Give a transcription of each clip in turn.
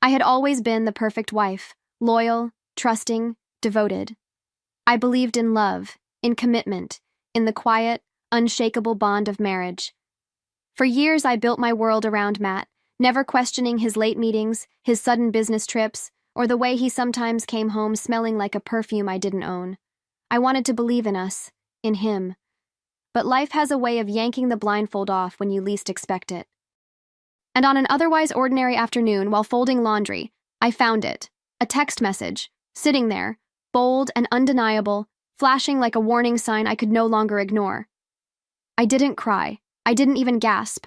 I had always been the perfect wife, loyal, trusting, devoted. I believed in love, in commitment, in the quiet, unshakable bond of marriage. For years, I built my world around Matt, never questioning his late meetings, his sudden business trips, or the way he sometimes came home smelling like a perfume I didn't own. I wanted to believe in us, in him. But life has a way of yanking the blindfold off when you least expect it. And on an otherwise ordinary afternoon, while folding laundry, I found it, a text message, sitting there, bold and undeniable, flashing like a warning sign I could no longer ignore. I didn't cry. I didn't even gasp.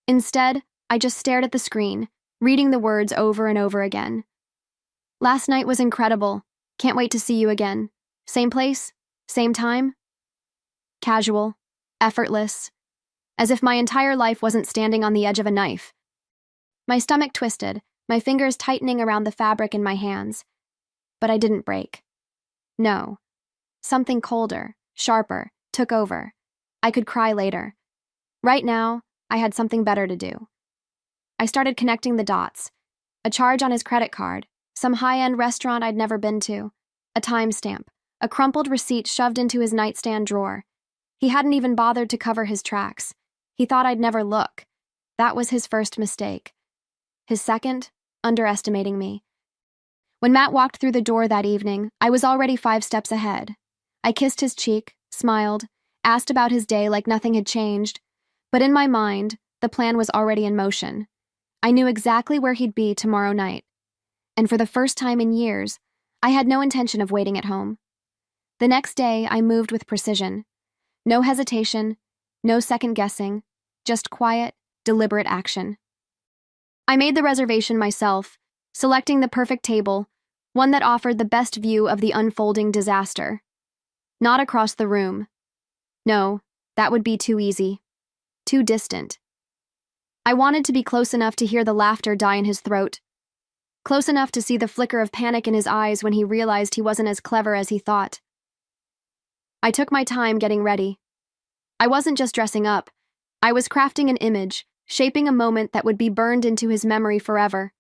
Instead, I just stared at the screen, reading the words over and over again. Last night was incredible. Can't wait to see you again. Same place? Same time? Casual, effortless, as if my entire life wasn't standing on the edge of a knife. My stomach twisted, my fingers tightening around the fabric in my hands. But I didn't break. No. Something colder, sharper, took over. I could cry later. Right now, I had something better to do. I started connecting the dots. A charge on his credit card, some high-end restaurant I'd never been to, a timestamp, a crumpled receipt shoved into his nightstand drawer. He hadn't even bothered to cover his tracks. He thought I'd never look. That was his first mistake. His second, underestimating me. When Matt walked through the door that evening, I was already 5 steps ahead. I kissed his cheek, smiled, asked about his day like nothing had changed, but in my mind, the plan was already in motion. I knew exactly where he'd be tomorrow night. And for the first time in years, I had no intention of waiting at home. The next day, I moved with precision. No hesitation, no second guessing, just quiet, deliberate action. I made the reservation myself, selecting the perfect table, one that offered the best view of the unfolding disaster. Not across the room. No, that would be too easy. Too distant. I wanted to be close enough to hear the laughter die in his throat. Close enough to see the flicker of panic in his eyes when he realized he wasn't as clever as he thought. I took my time getting ready. I wasn't just dressing up. I was crafting an image, shaping a moment that would be burned into his memory forever.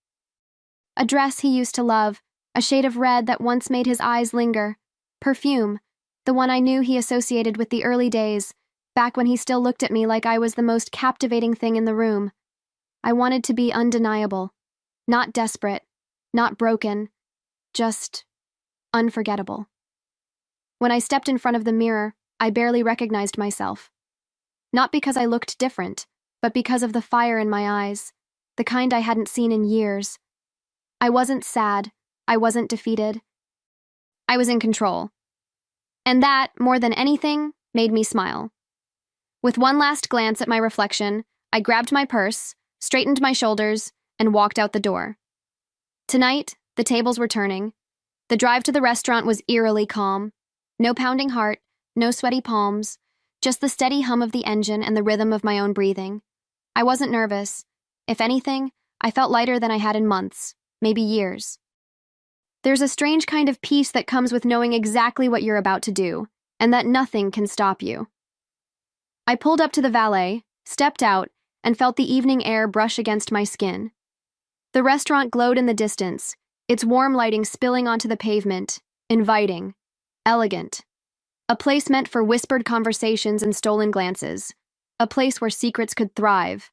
A dress he used to love, a shade of red that once made his eyes linger, perfume, the one I knew he associated with the early days, back when he still looked at me like I was the most captivating thing in the room. I wanted to be undeniable, not desperate, not broken, just unforgettable. When I stepped in front of the mirror, I barely recognized myself. Not because I looked different, but because of the fire in my eyes, the kind I hadn't seen in years. I wasn't sad, I wasn't defeated. I was in control. And that, more than anything, made me smile. With one last glance at my reflection, I grabbed my purse, straightened my shoulders, and walked out the door. Tonight, the tables were turning. The drive to the restaurant was eerily calm. No pounding heart, no sweaty palms, just the steady hum of the engine and the rhythm of my own breathing. I wasn't nervous. If anything, I felt lighter than I had in months, maybe years. There's a strange kind of peace that comes with knowing exactly what you're about to do, and that nothing can stop you. I pulled up to the valet, stepped out, and felt the evening air brush against my skin. The restaurant glowed in the distance, its warm lighting spilling onto the pavement, inviting, elegant. A place meant for whispered conversations and stolen glances. A place where secrets could thrive.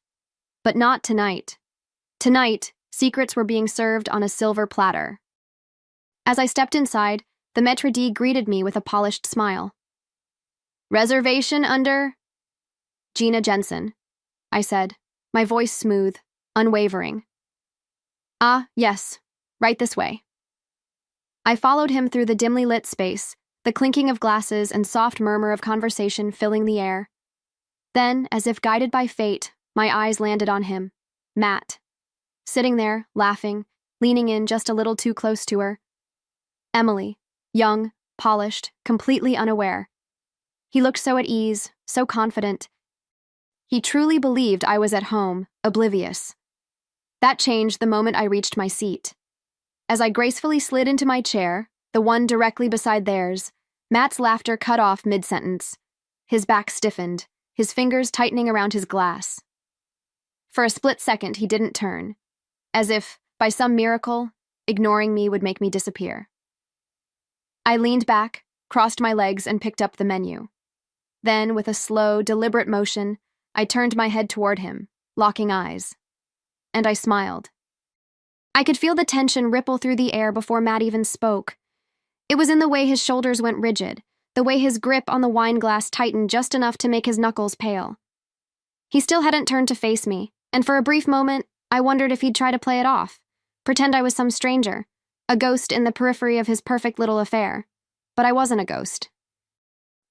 But not tonight. Tonight, secrets were being served on a silver platter. As I stepped inside, the maître d' greeted me with a polished smile. "Reservation under?" "Gina Jensen," I said, my voice smooth, unwavering. "Ah, yes, right this way." I followed him through the dimly lit space, the clinking of glasses and soft murmur of conversation filling the air. Then, as if guided by fate, my eyes landed on him, Matt. Sitting there, laughing, leaning in just a little too close to her. Emily, young, polished, completely unaware. He looked so at ease, so confident. He truly believed I was at home, oblivious. That changed the moment I reached my seat. As I gracefully slid into my chair, the one directly beside theirs, Matt's laughter cut off mid-sentence. His back stiffened, his fingers tightening around his glass. For a split second, he didn't turn, as if by some miracle, ignoring me would make me disappear. I leaned back, crossed my legs, and picked up the menu. Then, with a slow, deliberate motion, I turned my head toward him, locking eyes. And I smiled. I could feel the tension ripple through the air before Matt even spoke. It was in the way his shoulders went rigid, the way his grip on the wine glass tightened just enough to make his knuckles pale. He still hadn't turned to face me, and for a brief moment, I wondered if he'd try to play it off, pretend I was some stranger, a ghost in the periphery of his perfect little affair. But I wasn't a ghost.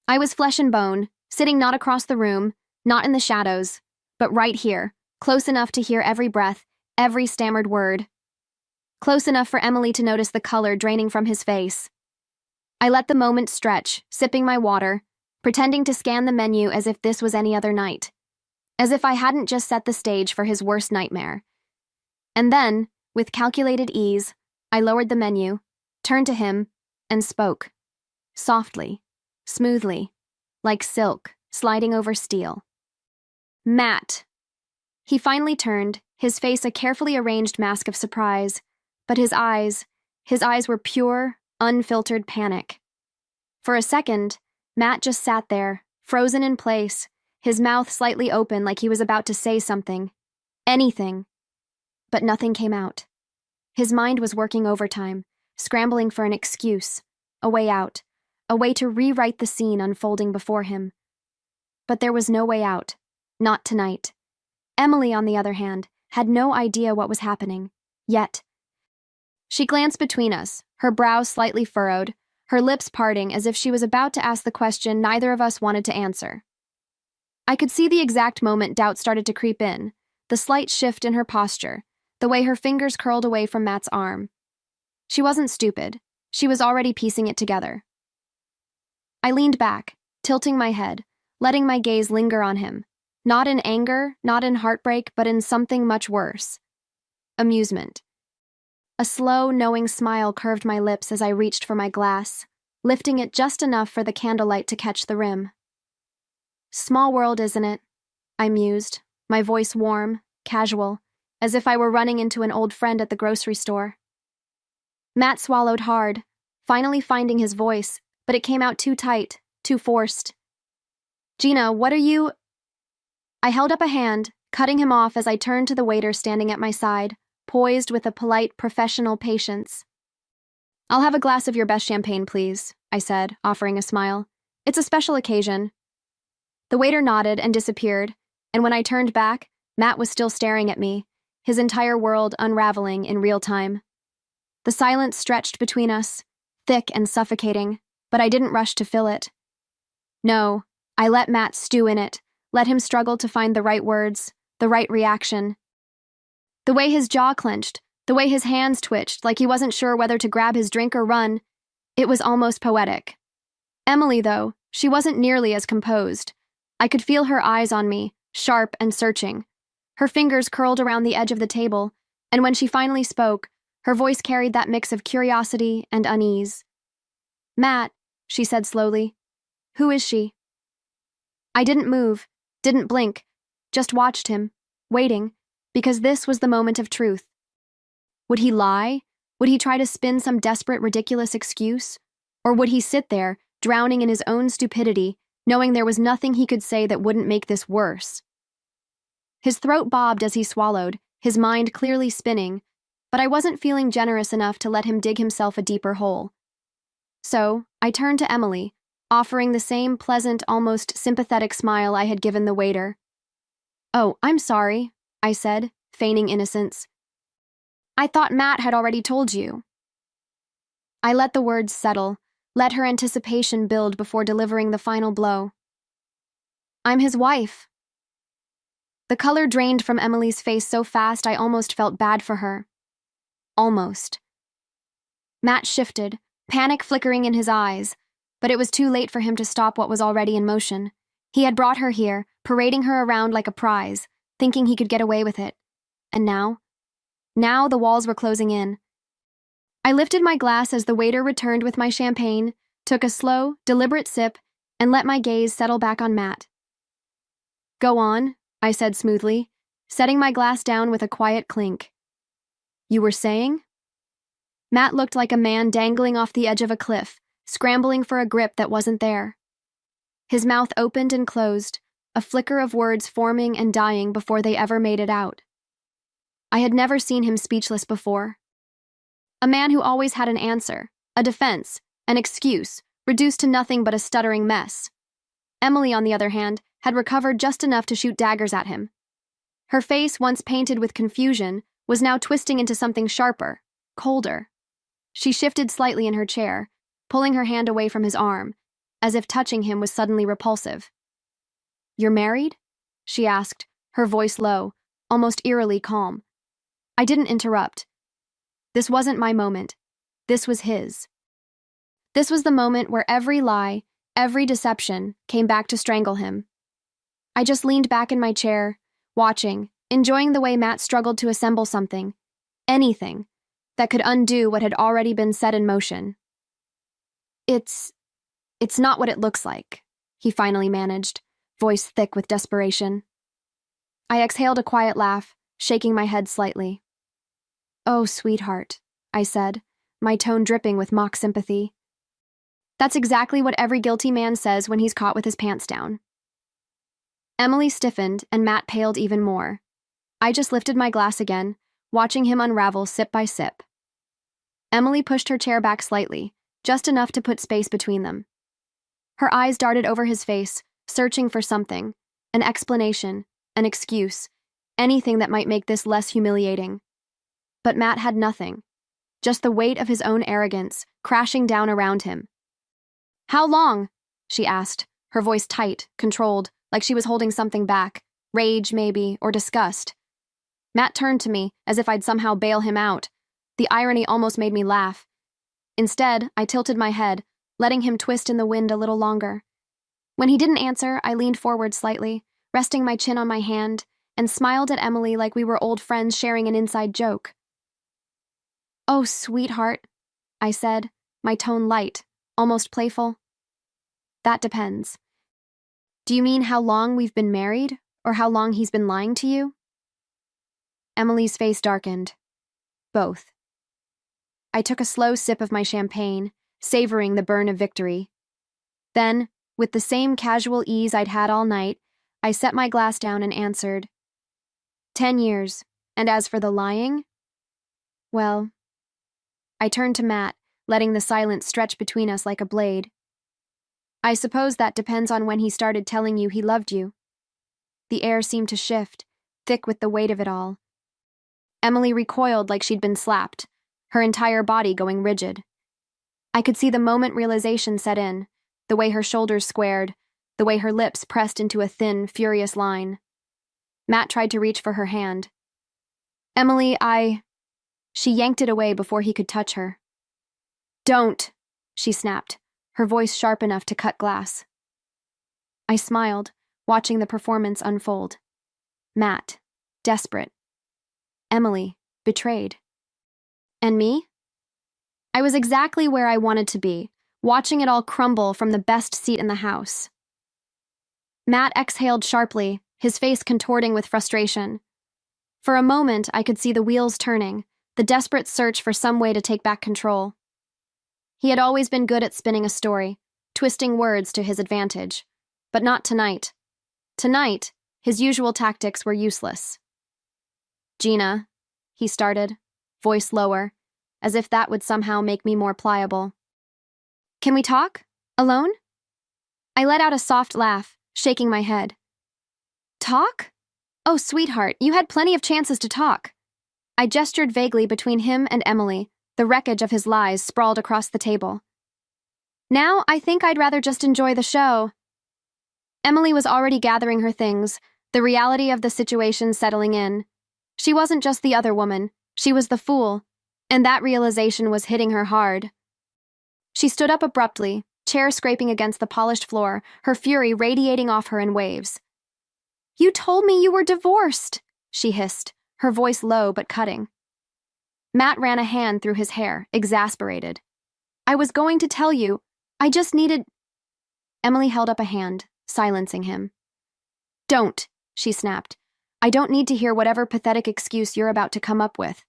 I was flesh and bone, sitting not across the room, not in the shadows, but right here, close enough to hear every breath, every stammered word. Close enough for Emily to notice the color draining from his face. I let the moment stretch, sipping my water, pretending to scan the menu as if this was any other night. As if I hadn't just set the stage for his worst nightmare. And then, with calculated ease, I lowered the menu, turned to him, and spoke. Softly, smoothly, like silk sliding over steel. Matt. He finally turned, his face a carefully arranged mask of surprise, but his eyes were pure, unfiltered panic. For a second, Matt just sat there, frozen in place, his mouth slightly open like he was about to say something. Anything. But nothing came out. His mind was working overtime, scrambling for an excuse, a way out, a way to rewrite the scene unfolding before him. But there was no way out. Not tonight. Emily, on the other hand, had no idea what was happening. Yet. She glanced between us, her brow slightly furrowed, her lips parting as if she was about to ask the question neither of us wanted to answer. I could see the exact moment doubt started to creep in, the slight shift in her posture, the way her fingers curled away from Matt's arm. She wasn't stupid. She was already piecing it together. I leaned back, tilting my head, letting my gaze linger on him, not in anger, not in heartbreak, but in something much worse. Amusement. A slow, knowing smile curved my lips as I reached for my glass, lifting it just enough for the candlelight to catch the rim. Small world, isn't it? I mused, my voice warm, casual, as if I were running into an old friend at the grocery store. Matt swallowed hard, finally finding his voice, but it came out too tight, too forced. Gina, what are you? I held up a hand, cutting him off as I turned to the waiter standing at my side, poised with a polite, professional patience. I'll have a glass of your best champagne, please, I said, offering a smile. It's a special occasion. The waiter nodded and disappeared, and when I turned back, Matt was still staring at me, his entire world unraveling in real time. The silence stretched between us, thick and suffocating, but I didn't rush to fill it. No, I let Matt stew in it, let him struggle to find the right words, the right reaction. The way his jaw clenched, the way his hands twitched like he wasn't sure whether to grab his drink or run, it was almost poetic. Emily, though, she wasn't nearly as composed. I could feel her eyes on me, sharp and searching. Her fingers curled around the edge of the table, and when she finally spoke, her voice carried that mix of curiosity and unease. Matt, she said slowly. Who is she? I didn't move, didn't blink, just watched him, waiting, because this was the moment of truth. Would he lie? Would he try to spin some desperate, ridiculous excuse? Or would he sit there, drowning in his own stupidity, knowing there was nothing he could say that wouldn't make this worse? His throat bobbed as he swallowed, his mind clearly spinning, but I wasn't feeling generous enough to let him dig himself a deeper hole. So, I turned to Emily, offering the same pleasant, almost sympathetic smile I had given the waiter. Oh, I'm sorry, I said, feigning innocence. I thought Matt had already told you. I let the words settle, let her anticipation build before delivering the final blow. I'm his wife. The color drained from Emily's face so fast I almost felt bad for her. Almost. Matt shifted, panic flickering in his eyes, but it was too late for him to stop what was already in motion. He had brought her here, parading her around like a prize, thinking he could get away with it. And now? Now the walls were closing in. I lifted my glass as the waiter returned with my champagne, took a slow, deliberate sip, and let my gaze settle back on Matt. Go on, I said smoothly, setting my glass down with a quiet clink. You were saying? Matt looked like a man dangling off the edge of a cliff, scrambling for a grip that wasn't there. His mouth opened and closed, a flicker of words forming and dying before they ever made it out. I had never seen him speechless before. A man who always had an answer, a defense, an excuse, reduced to nothing but a stuttering mess. Emily, on the other hand, had recovered just enough to shoot daggers at him. Her face, once painted with confusion, was now twisting into something sharper, colder. She shifted slightly in her chair, pulling her hand away from his arm, as if touching him was suddenly repulsive. "You're married?" she asked, her voice low, almost eerily calm. I didn't interrupt. This wasn't my moment. This was his. This was the moment where every lie, every deception, came back to strangle him. I just leaned back in my chair, watching, enjoying the way Matt struggled to assemble something, anything, that could undo what had already been set in motion. It's not what it looks like," he finally managed, voice thick with desperation. I exhaled a quiet laugh, shaking my head slightly. "Oh, sweetheart," I said, my tone dripping with mock sympathy. That's exactly what every guilty man says when he's caught with his pants down. Emily stiffened and Matt paled even more. I just lifted my glass again, watching him unravel sip by sip. Emily pushed her chair back slightly, just enough to put space between them. Her eyes darted over his face, searching for something, an explanation, an excuse, anything that might make this less humiliating. But Matt had nothing, just the weight of his own arrogance crashing down around him. "How long?" she asked, her voice tight, controlled, like she was holding something back, rage maybe, or disgust. Matt turned to me, as if I'd somehow bail him out. The irony almost made me laugh. Instead, I tilted my head, letting him twist in the wind a little longer. When he didn't answer, I leaned forward slightly, resting my chin on my hand, and smiled at Emily like we were old friends sharing an inside joke. "Oh, sweetheart," I said, my tone light, almost playful. "That depends. Do you mean how long we've been married, or how long he's been lying to you?" Emily's face darkened. "Both." I took a slow sip of my champagne, savoring the burn of victory. Then, with the same casual ease I'd had all night, I set my glass down and answered, 10 years, and as for the lying, well, I turned to Matt, letting the silence stretch between us like a blade. "I suppose that depends on when he started telling you he loved you." The air seemed to shift, thick with the weight of it all. Emily recoiled like she'd been slapped, her entire body going rigid. I could see the moment realization set in, the way her shoulders squared, the way her lips pressed into a thin, furious line. Matt tried to reach for her hand. "Emily, She yanked it away before he could touch her. "Don't," she snapped, her voice sharp enough to cut glass. I smiled, watching the performance unfold. Matt, desperate. Emily, betrayed. And me? I was exactly where I wanted to be, watching it all crumble from the best seat in the house. Matt exhaled sharply, his face contorting with frustration. For a moment, I could see the wheels turning, the desperate search for some way to take back control. He had always been good at spinning a story, twisting words to his advantage. But not tonight. Tonight, his usual tactics were useless. "Gina," he started, voice lower, as if that would somehow make me more pliable. "Can we talk? Alone?" I let out a soft laugh, shaking my head. "Talk? Oh, sweetheart, you had plenty of chances to talk." I gestured vaguely between him and Emily, the wreckage of his lies sprawled across the table. "Now, I think I'd rather just enjoy the show." Emily was already gathering her things, the reality of the situation settling in. She wasn't just the other woman, she was the fool, and that realization was hitting her hard. She stood up abruptly, chair scraping against the polished floor, her fury radiating off her in waves. "You told me you were divorced," she hissed, her voice low but cutting. Matt ran a hand through his hair, exasperated. "I was going to tell you. I just needed—" Emily held up a hand, silencing him. "Don't," she snapped. "I don't need to hear whatever pathetic excuse you're about to come up with."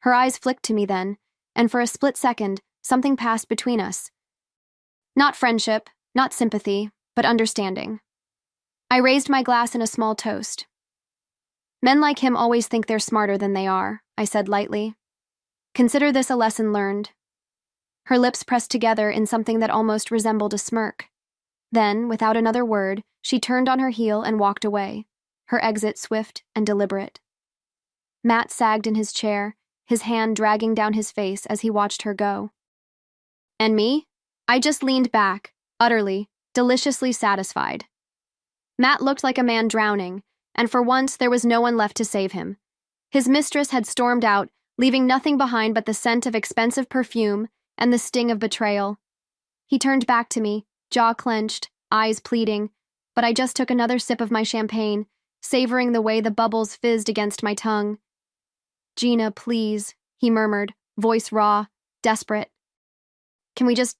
Her eyes flicked to me then, and for a split second, something passed between us. Not friendship, not sympathy, but understanding. I raised my glass in a small toast. Men like him always think they're smarter than they are, I said lightly. Consider this a lesson learned. Her lips pressed together in something that almost resembled a smirk. Then, without another word, she turned on her heel and walked away, her exit swift and deliberate. Matt sagged in his chair, his hand dragging down his face as he watched her go. And me? I just leaned back, utterly, deliciously satisfied. Matt looked like a man drowning, and for once there was no one left to save him. His mistress had stormed out, leaving nothing behind but the scent of expensive perfume and the sting of betrayal. He turned back to me, jaw clenched, eyes pleading, but I just took another sip of my champagne, savoring the way the bubbles fizzed against my tongue. "Gina, please," he murmured, voice raw, desperate. "Can we just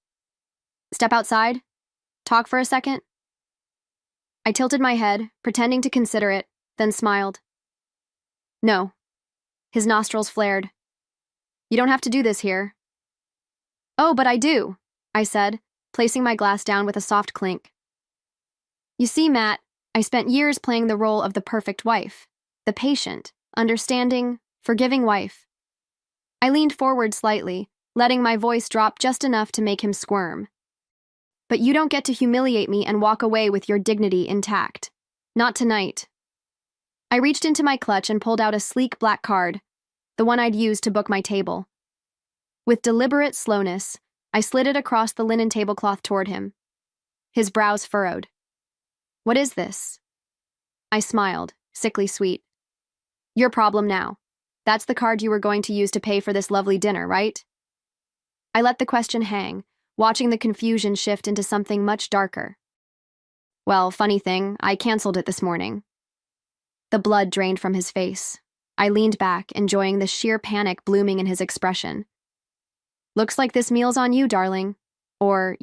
step outside? Talk for a second?" I tilted my head, pretending to consider it, then smiled. "No." His nostrils flared. "You don't have to do this here." "Oh, but I do," I said, placing my glass down with a soft clink. "You see, Matt, I spent years playing the role of the perfect wife, the patient, understanding, forgiving wife." I leaned forward slightly, letting my voice drop just enough to make him squirm. "But you don't get to humiliate me and walk away with your dignity intact. Not tonight." I reached into my clutch and pulled out a sleek black card, the one I'd used to book my table. With deliberate slowness, I slid it across the linen tablecloth toward him. His brows furrowed. "What is this?" I smiled, sickly sweet. "Your problem now. That's the card you were going to use to pay for this lovely dinner, right?" I let the question hang, watching the confusion shift into something much darker. "Well, funny thing, I canceled it this morning." The blood drained from his face. I leaned back, enjoying the sheer panic blooming in his expression. "Looks like this meal's on you, darling. Or,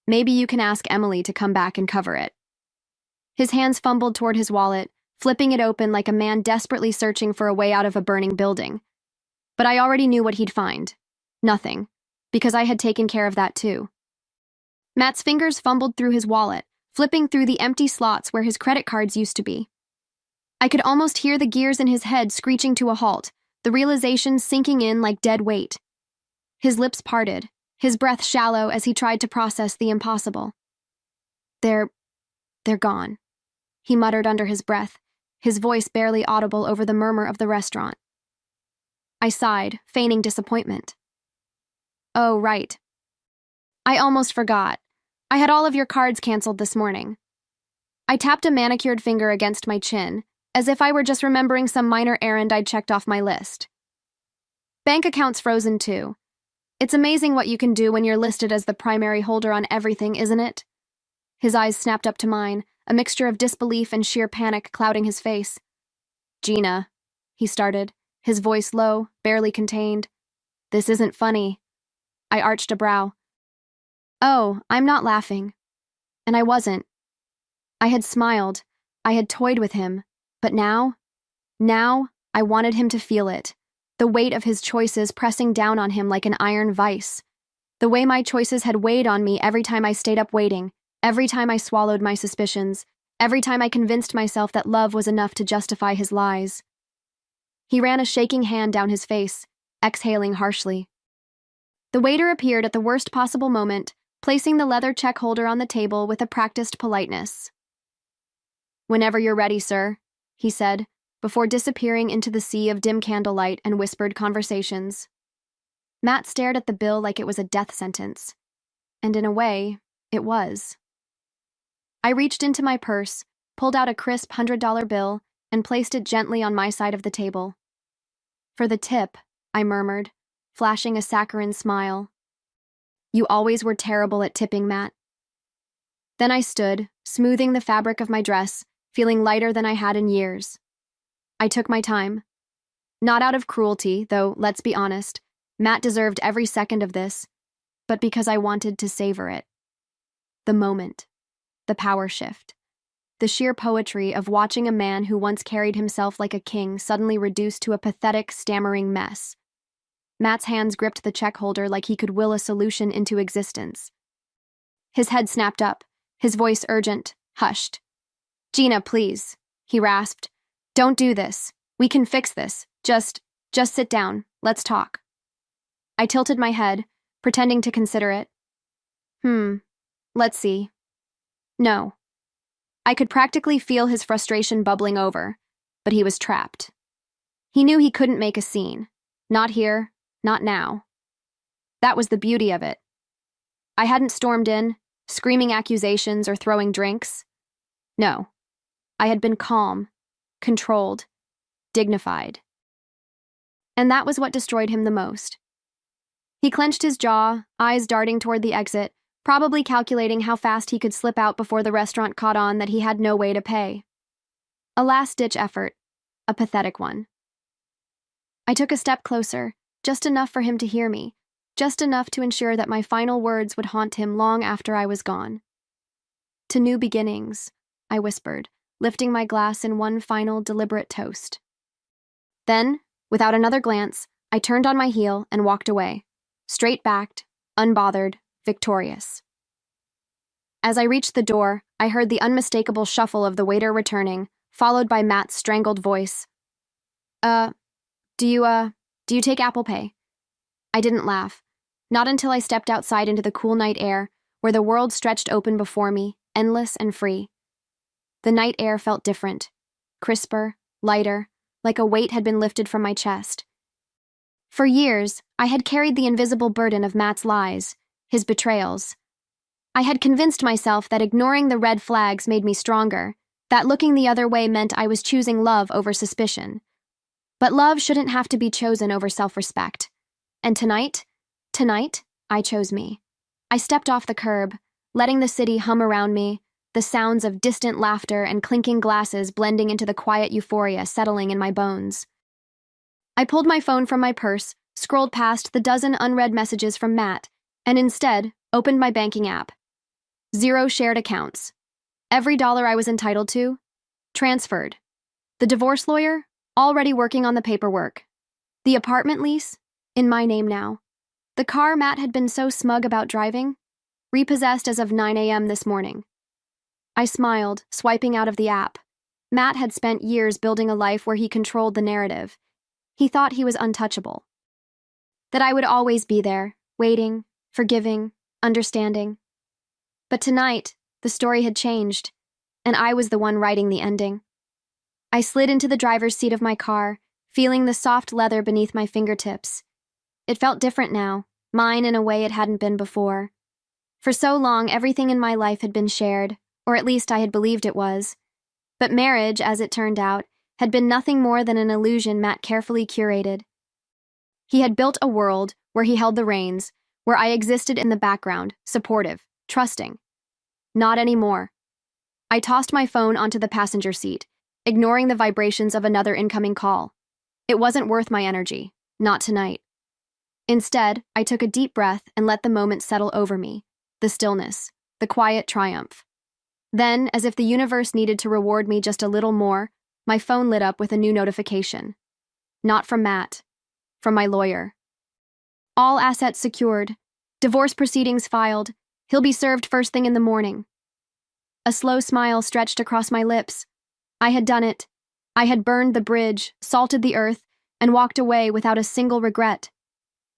maybe you can ask Emily to come back and cover it." His hands fumbled toward his wallet, flipping it open like a man desperately searching for a way out of a burning building. But I already knew what he'd find. Nothing, because I had taken care of that too. Matt's fingers fumbled through his wallet, flipping through the empty slots where his credit cards used to be. I could almost hear the gears in his head screeching to a halt, the realization sinking in like dead weight. His lips parted, his breath shallow as he tried to process the impossible. They're gone," he muttered under his breath, his voice barely audible over the murmur of the restaurant. I sighed, feigning disappointment. "Oh, right. I almost forgot. I had all of your cards canceled this morning." I tapped a manicured finger against my chin, as if I were just remembering some minor errand I'd checked off my list. "Bank accounts frozen too. It's amazing what you can do when you're listed as the primary holder on everything, isn't it?" His eyes snapped up to mine, a mixture of disbelief and sheer panic clouding his face. "Gina," he started, his voice low, barely contained. "This isn't funny." I arched a brow. "Oh, I'm not laughing." And I wasn't. I had smiled. I had toyed with him. But now, I wanted him to feel it. The weight of his choices pressing down on him like an iron vice. The way my choices had weighed on me every time I stayed up waiting, every time I swallowed my suspicions, every time I convinced myself that love was enough to justify his lies. He ran a shaking hand down his face, exhaling harshly. The waiter appeared at the worst possible moment, placing the leather check holder on the table with a practiced politeness. "Whenever you're ready, sir," he said, before disappearing into the sea of dim candlelight and whispered conversations. Matt stared at the bill like it was a death sentence. And in a way, it was. I reached into my purse, pulled out a crisp $100 bill, and placed it gently on my side of the table. "For the tip," I murmured, flashing a saccharine smile. "You always were terrible at tipping, Matt." Then I stood, smoothing the fabric of my dress, feeling lighter than I had in years. I took my time. Not out of cruelty, though, let's be honest, Matt deserved every second of this, but because I wanted to savor it. The moment. The power shift. the sheer poetry of watching a man who once carried himself like a king suddenly reduced to a pathetic, stammering mess. Matt's hands gripped the check holder like he could will a solution into existence. His head snapped up, his voice urgent, hushed. "Gina, please," he rasped. "Don't do this. We can fix this. Just sit down. Let's talk." I tilted my head, pretending to consider it. Let's see. No. I could practically feel his frustration bubbling over, but he was trapped. He knew he couldn't make a scene. Not here, not now. That was the beauty of it. I hadn't stormed in, screaming accusations or throwing drinks. No. I had been calm, controlled, dignified. And that was what destroyed him the most. He clenched his jaw, eyes darting toward the exit, probably calculating how fast he could slip out before the restaurant caught on that he had no way to pay. A last-ditch effort, a pathetic one. I took a step closer, just enough for him to hear me, just enough to ensure that my final words would haunt him long after I was gone. "To new beginnings," I whispered, lifting my glass in one final deliberate toast. Then, without another glance, I turned on my heel and walked away, straight-backed, unbothered, victorious. As I reached the door, I heard the unmistakable shuffle of the waiter returning, followed by Matt's strangled voice. Do you take Apple Pay?" I didn't laugh, not until I stepped outside into the cool night air, where the world stretched open before me, endless and free. The night air felt different, crisper, lighter, like a weight had been lifted from my chest. For years, I had carried the invisible burden of Matt's lies, his betrayals. I had convinced myself that ignoring the red flags made me stronger, that looking the other way meant I was choosing love over suspicion. But love shouldn't have to be chosen over self-respect. And tonight, I chose me. I stepped off the curb, letting the city hum around me, the sounds of distant laughter and clinking glasses blending into the quiet euphoria settling in my bones. I pulled my phone from my purse, scrolled past the dozen unread messages from Matt, and instead opened my banking app. 0 shared accounts. Every dollar I was entitled to, transferred. The divorce lawyer, already working on the paperwork. The apartment lease, in my name now. The car Matt had been so smug about driving, repossessed as of 9 a.m. this morning. I smiled, swiping out of the app. Matt had spent years building a life where he controlled the narrative. He thought he was untouchable. That I would always be there, waiting, forgiving, understanding. But tonight, the story had changed, and I was the one writing the ending. I slid into the driver's seat of my car, feeling the soft leather beneath my fingertips. It felt different now, mine in a way it hadn't been before. For so long, everything in my life had been shared, or at least I had believed it was. But marriage, as it turned out, had been nothing more than an illusion Matt carefully curated. He had built a world where he held the reins, where I existed in the background, supportive, trusting. Not anymore. I tossed my phone onto the passenger seat, ignoring the vibrations of another incoming call. It wasn't worth my energy, not tonight. Instead, I took a deep breath and let the moment settle over me, the stillness, the quiet triumph. Then, as if the universe needed to reward me just a little more, my phone lit up with a new notification. Not from Matt, from my lawyer. All assets secured, divorce proceedings filed, he'll be served first thing in the morning. A slow smile stretched across my lips. I had done it. I had burned the bridge, salted the earth, and walked away without a single regret.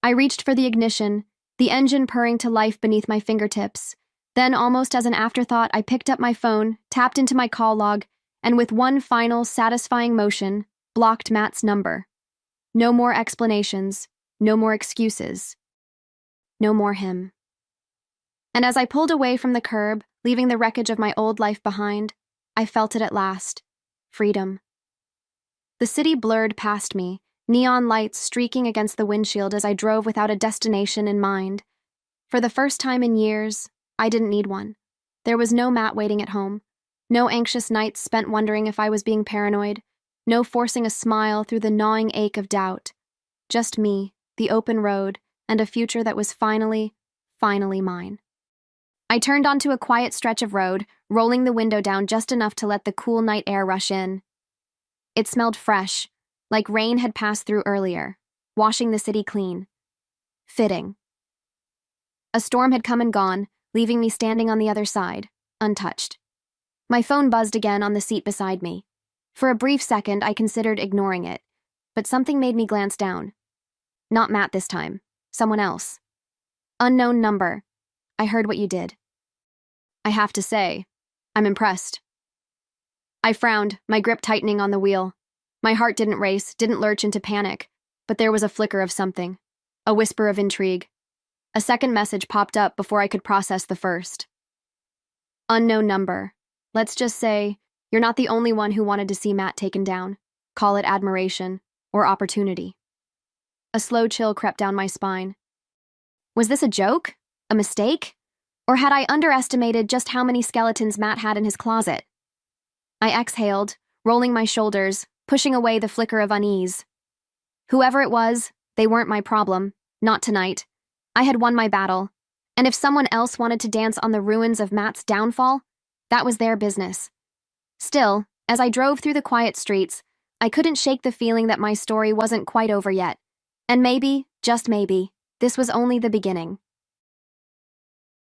I reached for the ignition, the engine purring to life beneath my fingertips. Then, almost as an afterthought, I picked up my phone, tapped into my call log, and with one final, satisfying motion, blocked Matt's number. No more explanations, no more excuses. No more him. And as I pulled away from the curb, leaving the wreckage of my old life behind, I felt it at last. Freedom. The city blurred past me, neon lights streaking against the windshield as I drove without a destination in mind. For the first time in years, I didn't need one. There was no Matt waiting at home. No anxious nights spent wondering if I was being paranoid. No forcing a smile through the gnawing ache of doubt. Just me, the open road, and a future that was finally mine. I turned onto a quiet stretch of road, rolling the window down just enough to let the cool night air rush in. It smelled fresh, like rain had passed through earlier, washing the city clean. Fitting. A storm had come and gone, leaving me standing on the other side, untouched. My phone buzzed again on the seat beside me. For a brief second, I considered ignoring it, but something made me glance down. Not Matt this time. Someone else. Unknown number. I heard what you did. I have to say, I'm impressed. I frowned, my grip tightening on the wheel. My heart didn't race, didn't lurch into panic, but there was a flicker of something. A whisper of intrigue. A second message popped up before I could process the first. Unknown number. Let's just say, you're not the only one who wanted to see Matt taken down. Call it admiration or opportunity. A slow chill crept down my spine. Was this a joke? A mistake? Or had I underestimated just how many skeletons Matt had in his closet? I exhaled, rolling my shoulders, pushing away the flicker of unease. Whoever it was, they weren't my problem. Not tonight. I had won my battle. And if someone else wanted to dance on the ruins of Matt's downfall, that was their business. Still, as I drove through the quiet streets, I couldn't shake the feeling that my story wasn't quite over yet. And maybe, just maybe, this was only the beginning.